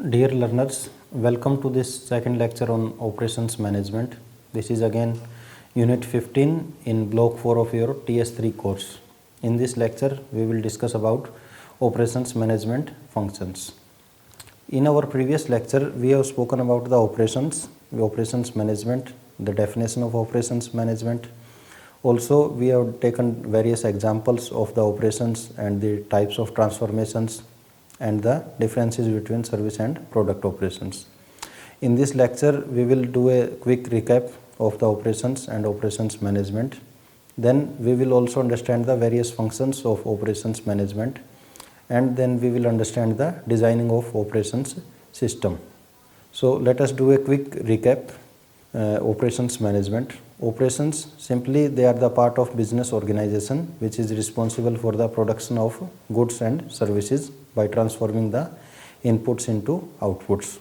Dear learners, welcome to this second lecture on operations management. This is again unit 15 in block 4 of your TS3 course. In this lecture, we will discuss about operations management functions. In our previous lecture, we have spoken about the operations management, the definition of operations management. Also, we have taken various examples of the operations and the types of transformations and the differences between service and product operations. In this lecture, we will do a quick recap of the operations and operations management. Then we will also understand the various functions of operations management, and then we will understand the designing of operations system. So let us do a quick recap. Operations management. Operations, simply they are the part of business organization which is responsible for the production of goods and services by transforming the inputs into outputs.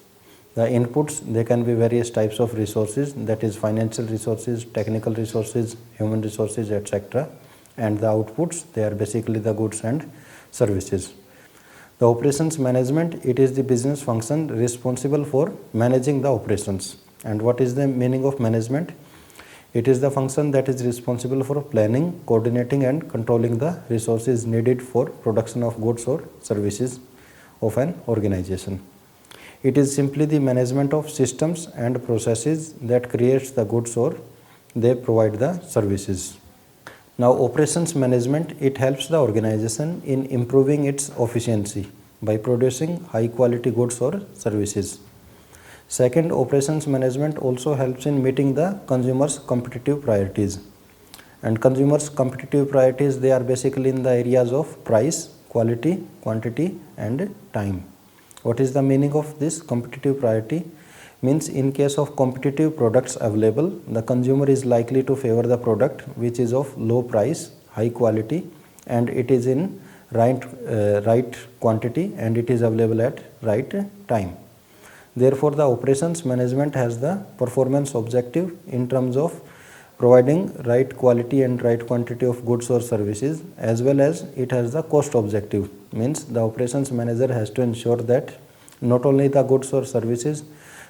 The inputs, they can be various types of resources, that is financial resources, technical resources, human resources, etc. And the outputs, they are basically the goods and services. The operations management, it is the business function responsible for managing the operations. And what is the meaning of management? It is the function that is responsible for planning, coordinating and controlling the resources needed for production of goods or services of an organization. It is simply the management of systems and processes that creates the goods or they provide the services. Now, operations management, it helps the organization in improving its efficiency by producing high quality goods or services. Second, operations management also helps in meeting the consumers' competitive priorities. And consumers' competitive priorities, they are basically in the areas of price, quality, quantity and time. What is the meaning of this competitive priority? Means in case of competitive products available, the consumer is likely to favor the product which is of low price, high quality, and it is in right quantity and it is available at right time. Therefore, the operations management has the performance objective in terms of providing right quality and right quantity of goods or services, as well as it has the cost objective. Means the operations manager has to ensure that not only the goods or services,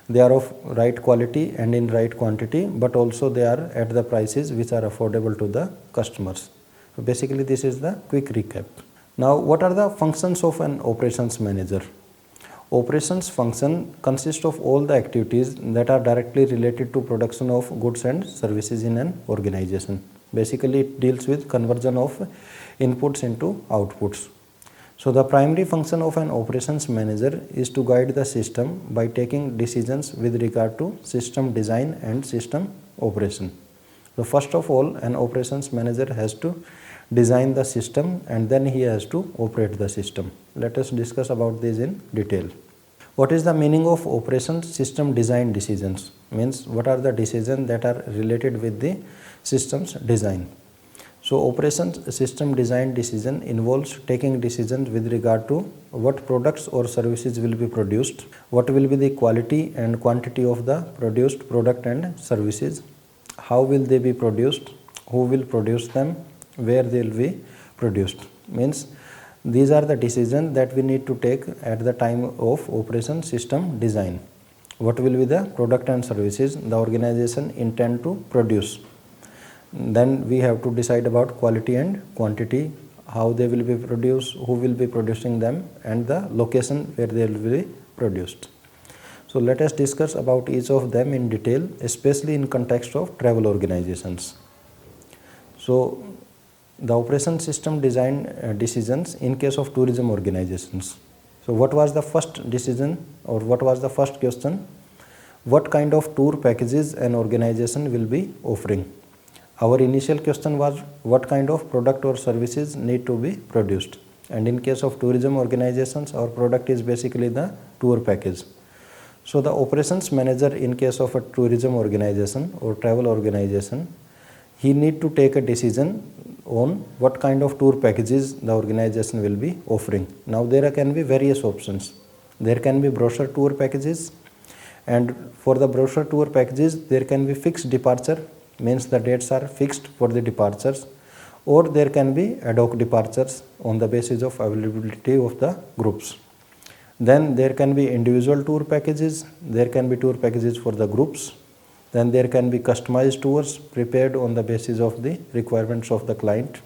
they are of right quality and in right quantity, but also they are at the prices which are affordable to the customers. So basically, this is the quick recap. Now, what are the functions of an operations manager? Operations function consists of all the activities that are directly related to production of goods and services in an organization. Basically, it deals with conversion of inputs into outputs. So, the primary function of an operations manager is to guide the system by taking decisions with regard to system design and system operation. So, first of all, an operations manager has to design the system and then he has to operate the system. Let us discuss about this in detail. What is the meaning of operations system design decisions? Means what are the decisions that are related with the system's design? So operations system design decision involves taking decisions with regard to what products or services will be produced, what will be the quality and quantity of the produced product and services, how will they be produced, who will produce them, where they will be produced. Means these are the decisions that we need to take at the time of operation system design. What will be the product and services the organization intend to produce. Then we have to decide about quality and quantity, how they will be produced, who will be producing them, and the location where they will be produced. So let us discuss about each of them in detail, especially in context of travel organizations. So the operation system design decisions in case of tourism organizations. So what was the first decision or what was the first question? What kind of tour packages an organization will be offering? Our initial question was what kind of product or services need to be produced. And in case of tourism organizations, our product is basically the tour package. So the operations manager in case of a tourism organization or travel organization, he need to take a decision on what kind of tour packages the organization will be offering. Now there can be various options. There can be brochure tour packages, and for the brochure tour packages there can be fixed departure, means the dates are fixed for the departures, or there can be ad hoc departures on the basis of availability of the groups. Then there can be individual tour packages, there can be tour packages for the groups, then there can be customized tours prepared on the basis of the requirements of the client.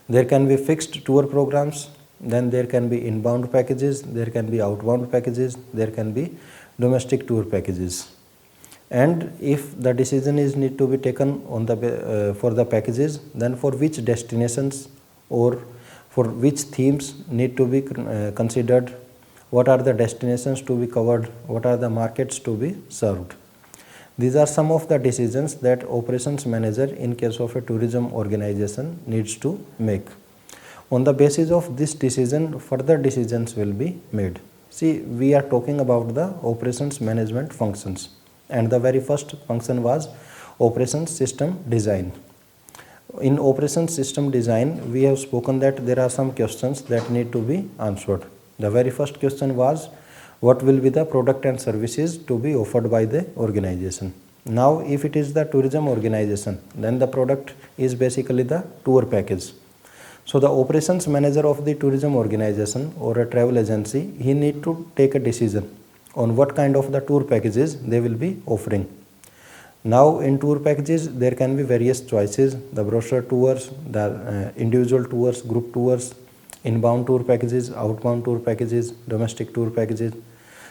There can be fixed tour programs, then there can be inbound packages, there can be outbound packages, there can be domestic tour packages. And if the decision is need to be taken on the for the packages, then for which destinations or for which themes need to be considered, what are the destinations to be covered, what are the markets to be served. These are some of the decisions that operations manager in case of a tourism organization needs to make. On the basis of this decision, further decisions will be made. See, we are talking about the operations management functions, and the very first function was operations system design. In operations system design, we have spoken that there are some questions that need to be answered. The very first question was, what will be the product and services to be offered by the organization. Now, if it is the tourism organization, then the product is basically the tour package. So the operations manager of the tourism organization or a travel agency, he need to take a decision on what kind of the tour packages they will be offering. Now in tour packages there can be various choices, the brochure tours, the individual tours, group tours, inbound tour packages, outbound tour packages, domestic tour packages.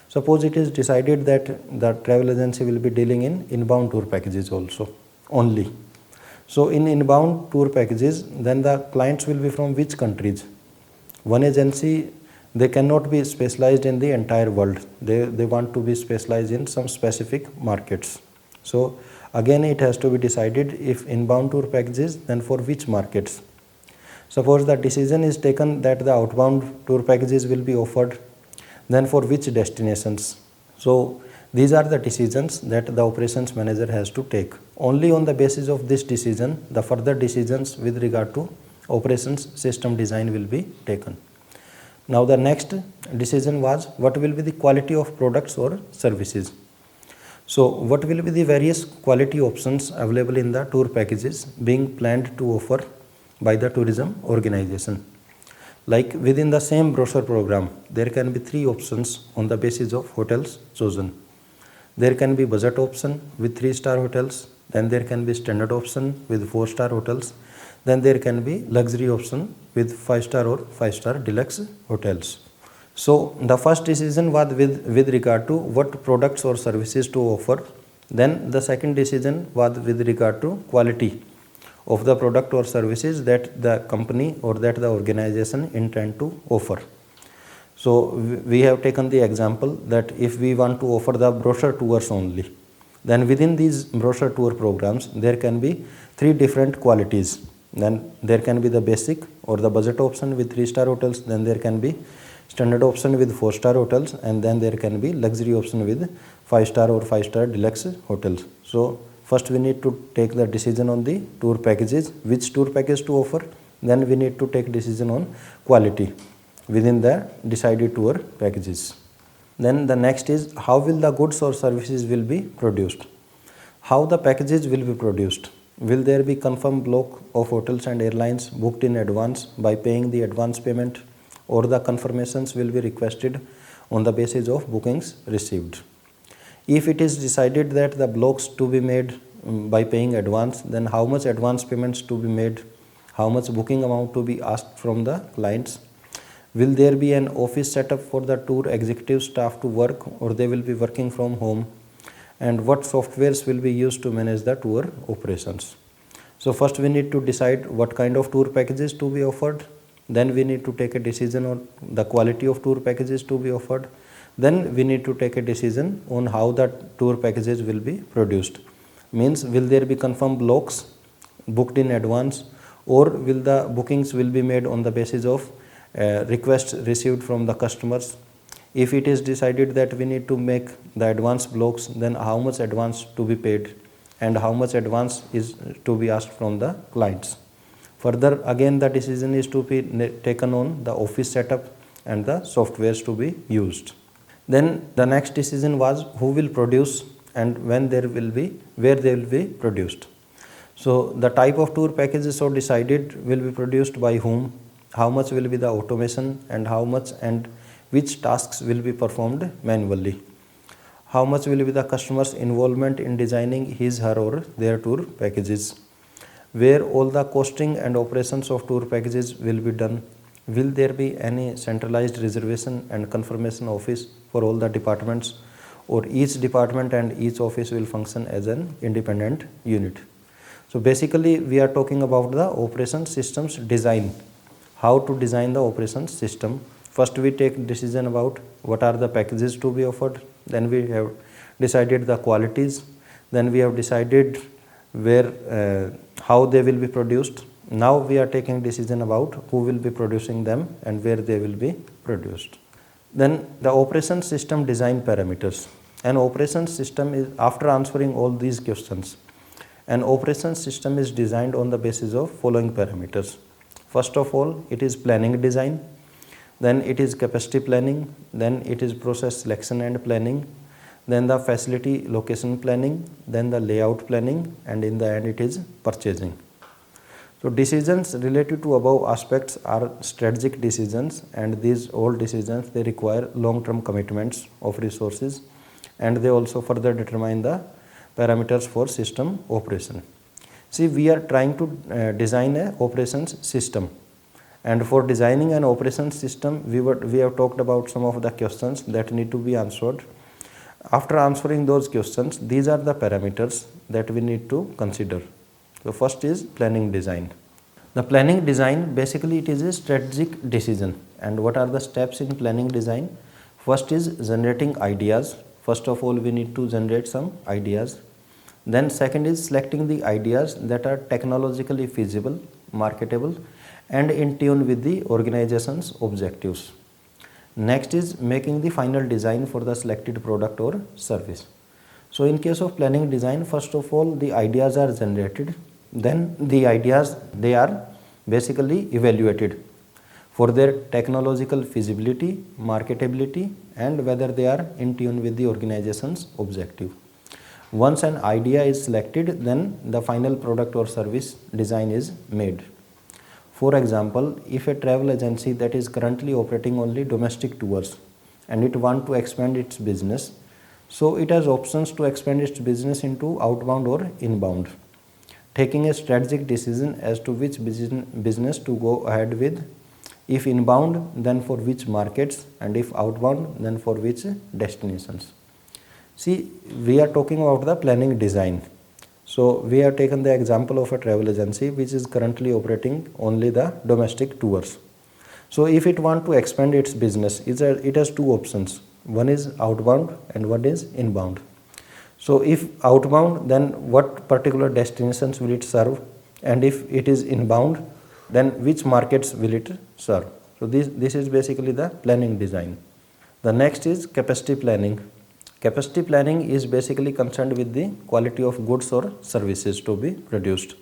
Suppose it is decided that the travel agency will be dealing in inbound tour packages also only. So in inbound tour packages, then the clients will be from which countries? One agency, they cannot be specialized in the entire world. They want to be specialized in some specific markets. So again it has to be decided, if inbound tour packages, then for which markets. Suppose the decision is taken that the outbound tour packages will be offered, then for which destinations. So these are the decisions that the operations manager has to take. Only on the basis of this decision, the further decisions with regard to operations system design will be taken. Now the next decision was, what will be the quality of products or services. So what will be the various quality options available in the tour packages being planned to offer by the tourism organization. Like within the same brochure program, there can be 3 options on the basis of hotels chosen. There can be budget option with 3-star hotels, then there can be standard option with 4-star hotels, then there can be luxury option with 5-star or 5-star deluxe hotels. So the first decision was with regard to what products or services to offer. Then the second decision was with regard to quality of the product or services that the company or that the organization intend to offer. So we have taken the example that if we want to offer the brochure tours only, then within these brochure tour programs there can be 3 different qualities. Then there can be the basic or the budget option with 3-star hotels, then there can be standard option with 4-star hotels, and then there can be luxury option with 5-star or 5-star deluxe hotels. So first we need to take the decision on the tour packages, which tour package to offer. Then we need to take decision on quality within the decided tour packages. Then the next is, how will the goods or services will be produced. How the packages will be produced. Will there be confirmed block of hotels and airlines booked in advance by paying the advance payment, or the confirmations will be requested on the basis of bookings received. If it is decided that the blocks to be made by paying advance, then how much advance payments to be made, how much booking amount to be asked from the clients. Will there be an office setup for the tour executive staff to work, or they will be working from home, and what softwares will be used to manage the tour operations. So first we need to decide what kind of tour packages to be offered. Then we need to take a decision on the quality of tour packages to be offered. Then we need to take a decision on how the tour packages will be produced. Means, will there be confirmed blocks booked in advance, or will the bookings will be made on the basis of requests received from the customers. If it is decided that we need to make the advance blocks, then how much advance to be paid and how much advance is to be asked from the clients. Further, again the decision is to be taken on the office setup and the softwares to be used. Then the next decision was, who will produce and when there will be, where they will be produced. So the type of tour packages are decided will be produced by whom, how much will be the automation, and how much and which tasks will be performed manually, how much will be the customer's involvement in designing his, her or their tour packages, where all the costing and operations of tour packages will be done, will there be any centralized reservation and confirmation office for all the departments, or each department and each office will function as an independent unit. So basically we are talking about the operation systems design, how to design the operation system. First we take decision about what are the packages to be offered, then we have decided the qualities, then we have decided where how they will be produced. Now we are taking decision about who will be producing them and where they will be produced. Then the operation system design parameters. An operation system is, after answering all these questions, an operation system is designed on the basis of following parameters. First of all, it is planning design, then it is capacity planning, then it is process selection and planning, then the facility location planning, then the layout planning, and in the end it is purchasing. So decisions related to above aspects are strategic decisions, and these all decisions, they require long-term commitments of resources, and they also further determine the parameters for system operation. See, we are trying to design a operations system, and for designing an operations system we have talked about some of the questions that need to be answered. After answering those questions, these are the parameters that we need to consider. So first is planning design. The planning design, basically it is a strategic decision. And what are the steps in planning design? First is generating ideas. First of all, we need to generate some ideas. Then second is selecting the ideas that are technologically feasible, marketable, and in tune with the organization's objectives. Next is making the final design for the selected product or service. So in case of planning design, first of all the ideas are generated, then the ideas, they are basically evaluated for their technological feasibility, marketability, and whether they are in tune with the organization's objective. Once an idea is selected, then the final product or service design is made. For example, if a travel agency that is currently operating only domestic tours and it wants to expand its business, so it has options to expand its business into outbound or inbound, taking a strategic decision as to which business to go ahead with. If inbound, then for which markets, and if outbound, then for which destinations. See, we are talking about the planning design. So we have taken the example of a travel agency which is currently operating only the domestic tours. So if it wants to expand its business, it has two options. One is outbound and one is inbound. So if outbound, then what particular destinations will it serve? And if it is inbound, then which markets will it serve? So this is basically the planning design. The next is capacity planning. Capacity planning is basically concerned with the quality of goods or services to be produced.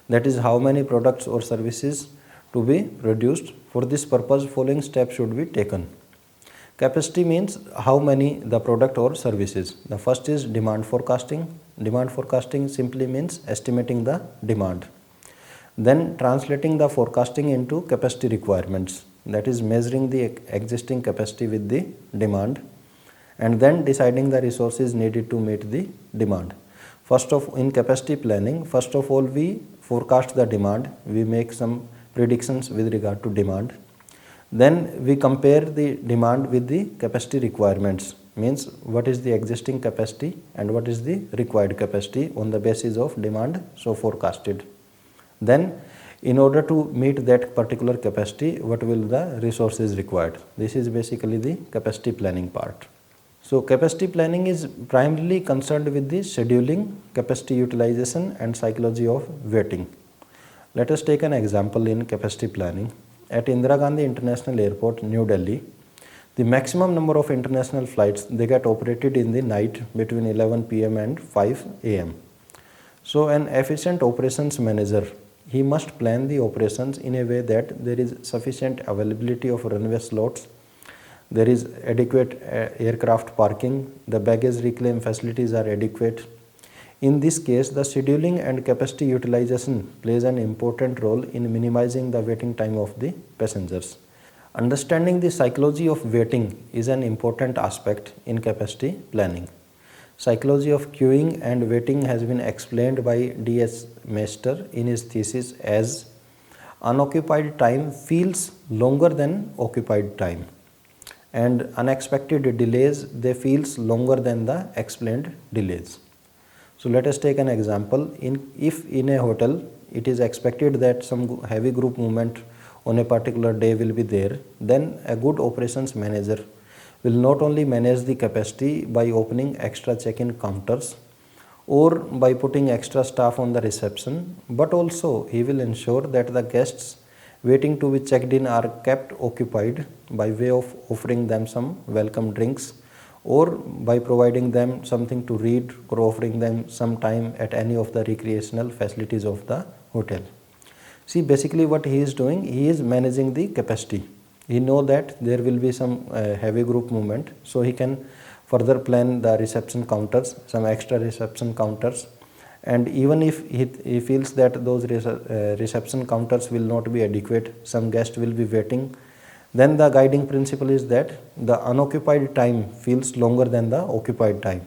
That is, how many products or services to be produced. For this purpose, following steps should be taken. Capacity means how many the product or services. The first is demand forecasting. Demand forecasting simply means estimating the demand. Then translating the forecasting into capacity requirements. That is measuring the existing capacity with the demand, and then deciding the resources needed to meet the demand. In capacity planning, first of all we forecast the demand, we make some predictions with regard to demand. Then we compare the demand with the capacity requirements, means what is the existing capacity and what is the required capacity on the basis of demand so forecasted. Then in order to meet that particular capacity, what will the resources required? This is basically the capacity planning part. So capacity planning is primarily concerned with the scheduling, capacity utilization, and psychology of waiting. Let us take an example in capacity planning. At Indira Gandhi International Airport, New Delhi, the maximum number of international flights, they get operated in the night between 11 p.m. and 5 a.m. So an efficient operations manager, he must plan the operations in a way that there is sufficient availability of runway slots, there is adequate aircraft parking, the baggage reclaim facilities are adequate. In this case, the scheduling and capacity utilization plays an important role in minimizing the waiting time of the passengers. Understanding the psychology of waiting is an important aspect in capacity planning. Psychology of queuing and waiting has been explained by D.S. Meister in his thesis as unoccupied time feels longer than occupied time, and unexpected delays they feels longer than the explained delays. So let us take an example. If in a hotel it is expected that some heavy group movement on a particular day will be there, then a good operations manager will not only manage the capacity by opening extra check-in counters or by putting extra staff on the reception, but also he will ensure that the guests waiting to be checked in are kept occupied by way of offering them some welcome drinks or by providing them something to read or offering them some time at any of the recreational facilities of the hotel. See, basically what he is doing, he is managing the capacity. He know that there will be some heavy group movement, so he can further plan the reception counters, some extra reception counters, and even if he feels that those reception counters will not be adequate, some guest will be waiting, then the guiding principle is that the unoccupied time feels longer than the occupied time.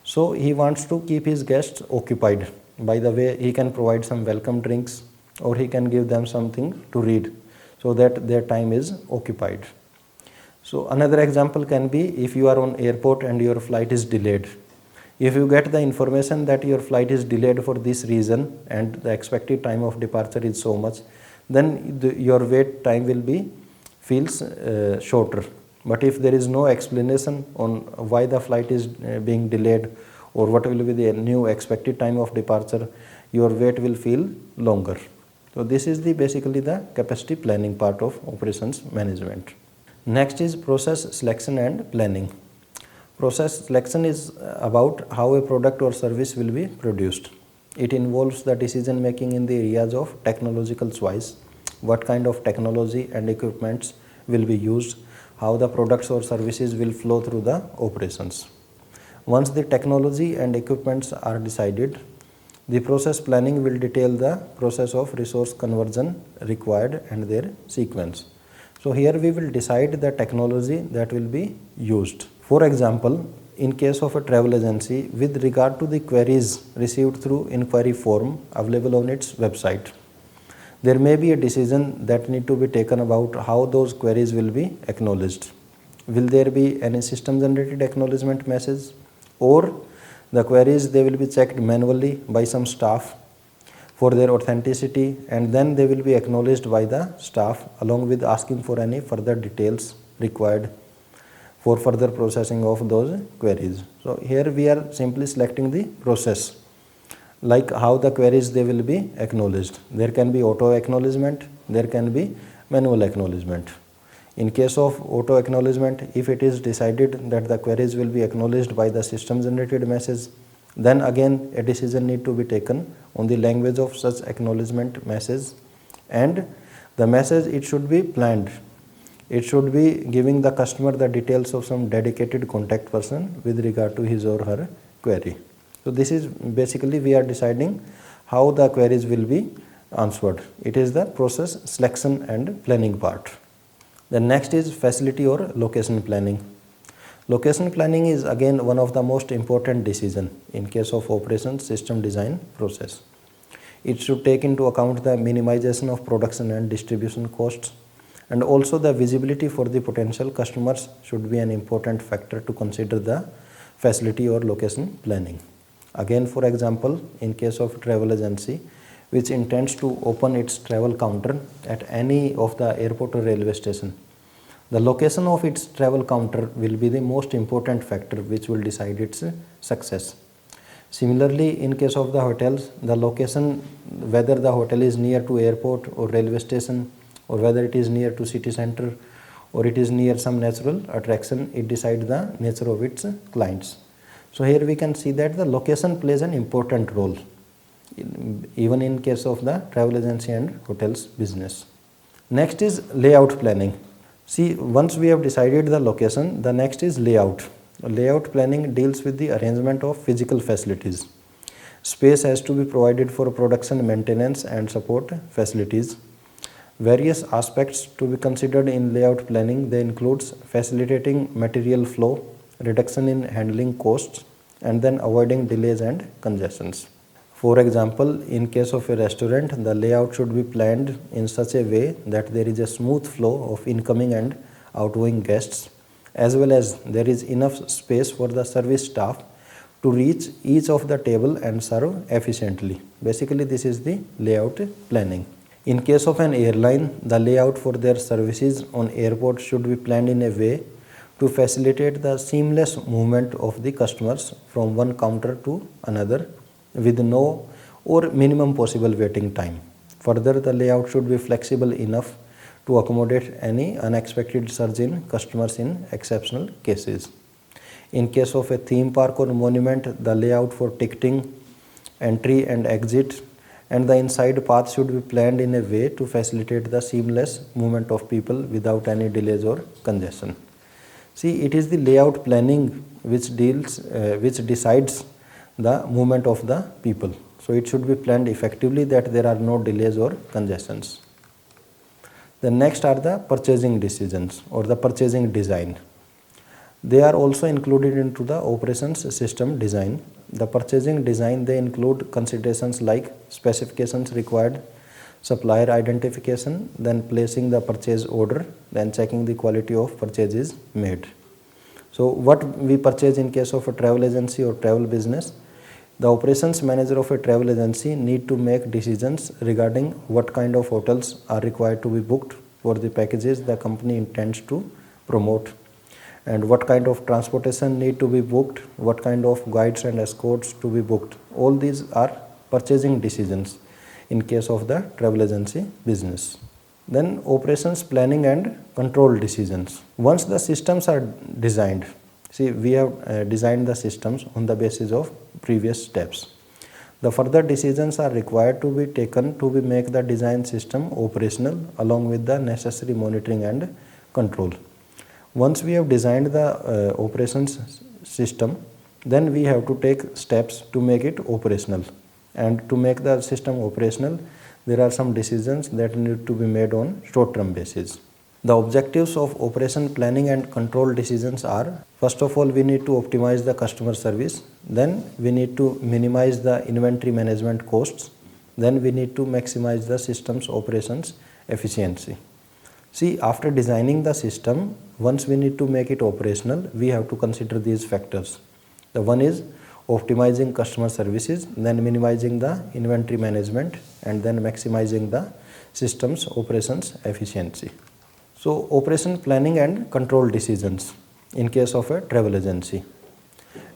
So he wants to keep his guests occupied. By the way, he can provide some welcome drinks or he can give them something to read so that their time is occupied. So another example can be if you are on airport and your flight is delayed. If you get the information that your flight is delayed for this reason and the expected time of departure is so much, then your wait time will be feels shorter. But if there is no explanation on why the flight is being delayed or what will be the new expected time of departure, your wait will feel longer. So this is basically the capacity planning part of operations management. Next is process selection and planning. Process selection is about how a product or service will be produced. It involves the decision making in the areas of technological choice, what kind of technology and equipments will be used, how the products or services will flow through the operations. Once the technology and equipments are decided, the process planning will detail the process of resource conversion required and their sequence. So here we will decide the technology that will be used. For example, in case of a travel agency, with regard to the queries received through inquiry form available on its website, there may be a decision that need to be taken about how those queries will be acknowledged. Will there be any system generated acknowledgement message, or the queries they will be checked manually by some staff for their authenticity, and then they will be acknowledged by the staff along with asking for any further details required for further processing of those queries. So here we are simply selecting the process, like how the queries they will be acknowledged. There can be auto acknowledgement, there can be manual acknowledgement. In case of auto acknowledgement, if it is decided that the queries will be acknowledged by the system generated message, then again a decision need to be taken on the language of such acknowledgement message, and the message it should be planned. It should be giving the customer the details of some dedicated contact person with regard to his or her query. So this is basically we are deciding how the queries will be answered. It is the process selection and planning part. The next is facility or location planning. Location planning is again one of the most important decision in case of operations system design process. It should take into account the minimization of production and distribution costs, and also the visibility for the potential customers should be an important factor to consider the facility or location planning. Again, for example, in case of travel agency which intends to open its travel counter at any of the airport or railway station, the location of its travel counter will be the most important factor which will decide its success. Similarly, in case of the hotels, the location, whether the hotel is near to airport or railway station, or whether it is near to city center or it is near some natural attraction, it decides the nature of its clients. So here we can see that the location plays an important role even in case of the travel agency and hotels business. Next is layout planning. See, once we have decided the location, the next is layout. Layout planning deals with the arrangement of physical facilities. Space has to be provided for production, maintenance and support facilities. Various aspects to be considered in layout planning, they includes facilitating material flow, reduction in handling costs, and then avoiding delays and congestions. For example, in case of a restaurant, the layout should be planned in such a way that there is a smooth flow of incoming and outgoing guests, as well as there is enough space for the service staff to reach each of the table and serve efficiently. Basically, this is the layout planning. In case of an airline, the layout for their services on airport should be planned in a way to facilitate the seamless movement of the customers from one counter to another with no or minimum possible waiting time. Further, the layout should be flexible enough to accommodate any unexpected surge in customers in exceptional cases. In case of a theme park or monument, the layout for ticketing, entry and exit, and the inside path should be planned in a way to facilitate the seamless movement of people without any delays or congestion. See, it is the layout planning which decides the movement of the people. So it should be planned effectively that there are no delays or congestions. The next are the purchasing decisions or the purchasing design. They are also included into the operations system design. The purchasing design, they include considerations like specifications required, supplier identification, then placing the purchase order, then checking the quality of purchases made. So what we purchase in case of a travel agency or travel business, the operations manager of a travel agency need to make decisions regarding what kind of hotels are required to be booked for the packages the company intends to promote, and what kind of transportation need to be booked, what kind of guides and escorts to be booked. All these are purchasing decisions in case of the travel agency business. Then operations planning and control decisions. Once the systems are designed, see, we have designed the systems on the basis of previous steps. The further decisions are required to be taken to be make the design system operational along with the necessary monitoring and control. Once we have designed the operations system, then we have to take steps to make it operational. And to make the system operational, there are some decisions that need to be made on short-term basis. The objectives of operation planning and control decisions are, first of all, we need to optimize the customer service, then we need to minimize the inventory management costs, then we need to maximize the system's operations efficiency. See, after designing the system, once we need to make it operational, we have to consider these factors. The one is optimizing customer services, then minimizing the inventory management, and then maximizing the system's operations efficiency. So, operation planning and control decisions in case of a travel agency.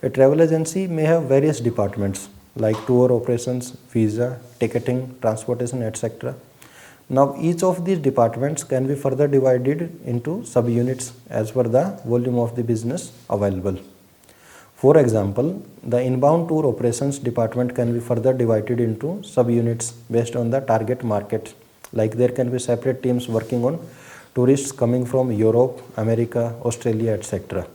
A travel agency may have various departments like tour operations, visa, ticketing, transportation, etc. Now, each of these departments can be further divided into subunits as per the volume of the business available. For example, the inbound tour operations department can be further divided into subunits based on the target market. Like there can be separate teams working on tourists coming from Europe, America, Australia, etc.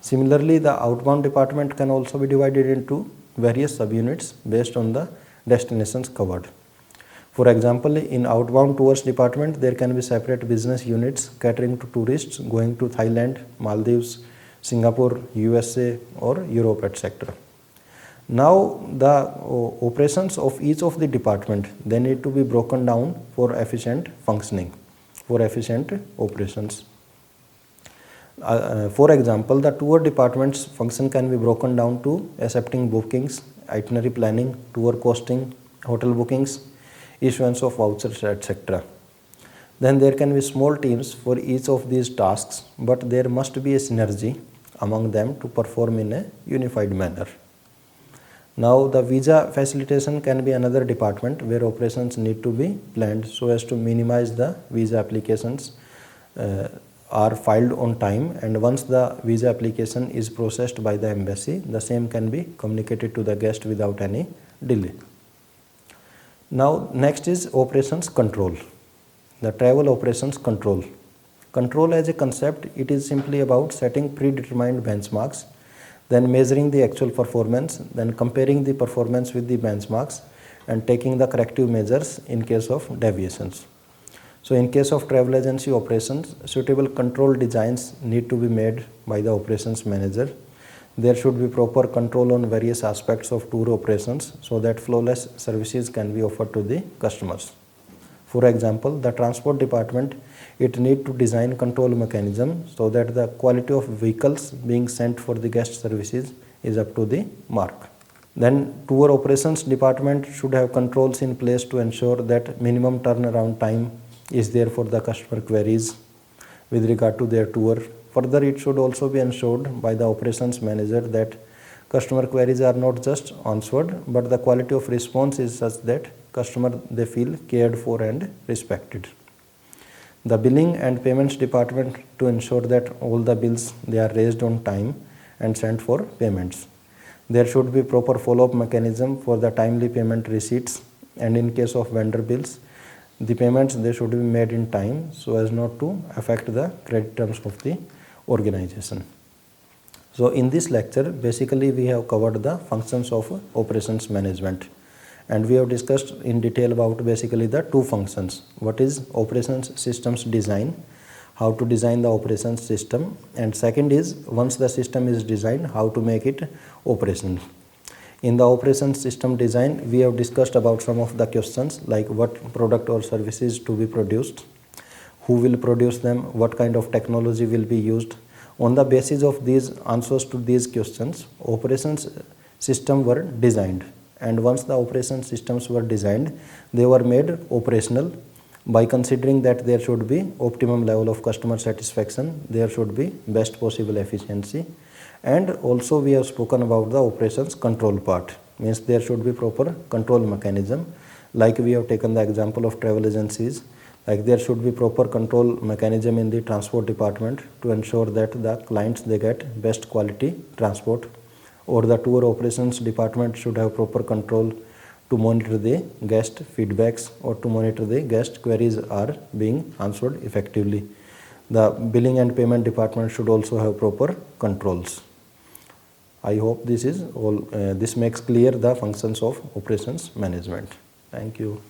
Similarly, the outbound department can also be divided into various subunits based on the destinations covered. For example, in outbound tours department, there can be separate business units catering to tourists going to Thailand, Maldives, Singapore, USA or Europe, etc. Now, the operations of each of the department, they need to be broken down for efficient functioning, for efficient operations. For example, the tour department's function can be broken down to accepting bookings, itinerary planning, tour costing, hotel bookings, issuance of vouchers, etc. Then there can be small teams for each of these tasks, but there must be a synergy among them to perform in a unified manner. Now, the visa facilitation can be another department where operations need to be planned so as to minimize the visa applications are filed on time, and once the visa application is processed by the embassy, the same can be communicated to the guest without any delay. Now, next is operations control. The travel operations control. Control as a concept, it is simply about setting predetermined benchmarks, then measuring the actual performance, then comparing the performance with the benchmarks and taking the corrective measures in case of deviations. So in case of travel agency operations, suitable control designs need to be made by the operations manager. There should be proper control on various aspects of tour operations so that flawless services can be offered to the customers. For example, the transport department, it need to design control mechanism so that the quality of vehicles being sent for the guest services is up to the mark. Then tour operations department should have controls in place to ensure that minimum turnaround time is there for the customer queries with regard to their tour. Further, it should also be ensured by the operations manager that customer queries are not just answered, but the quality of response is such that customer they feel cared for and respected. The billing and payments department to ensure that all the bills they are raised on time and sent for payments. There should be proper follow-up mechanism for the timely payment receipts, and in case of vendor bills, the payments they should be made in time so as not to affect the credit terms of the organization. So in this lecture, basically we have covered the functions of operations management, and we have discussed in detail about basically the two functions. What is operations systems design, how to design the operations system, and second is once the system is designed, how to make it operational. In the operations system design, we have discussed about some of the questions like what product or services to be produced, who will produce them, what kind of technology will be used. On the basis of these answers to these questions, operations system were designed, and once the operation systems were designed, they were made operational by considering that there should be optimum level of customer satisfaction, there should be best possible efficiency, and also we have spoken about the operations control part, means there should be proper control mechanism, like we have taken the example of travel agencies, like there should be proper control mechanism in the transport department to ensure that the clients they get best quality transport, or the tour operations department should have proper control to monitor the guest feedbacks or to monitor the guest queries are being answered effectively. The billing and payment department should also have proper controls. I hope this is all. This makes clear the functions of operations management. Thank you.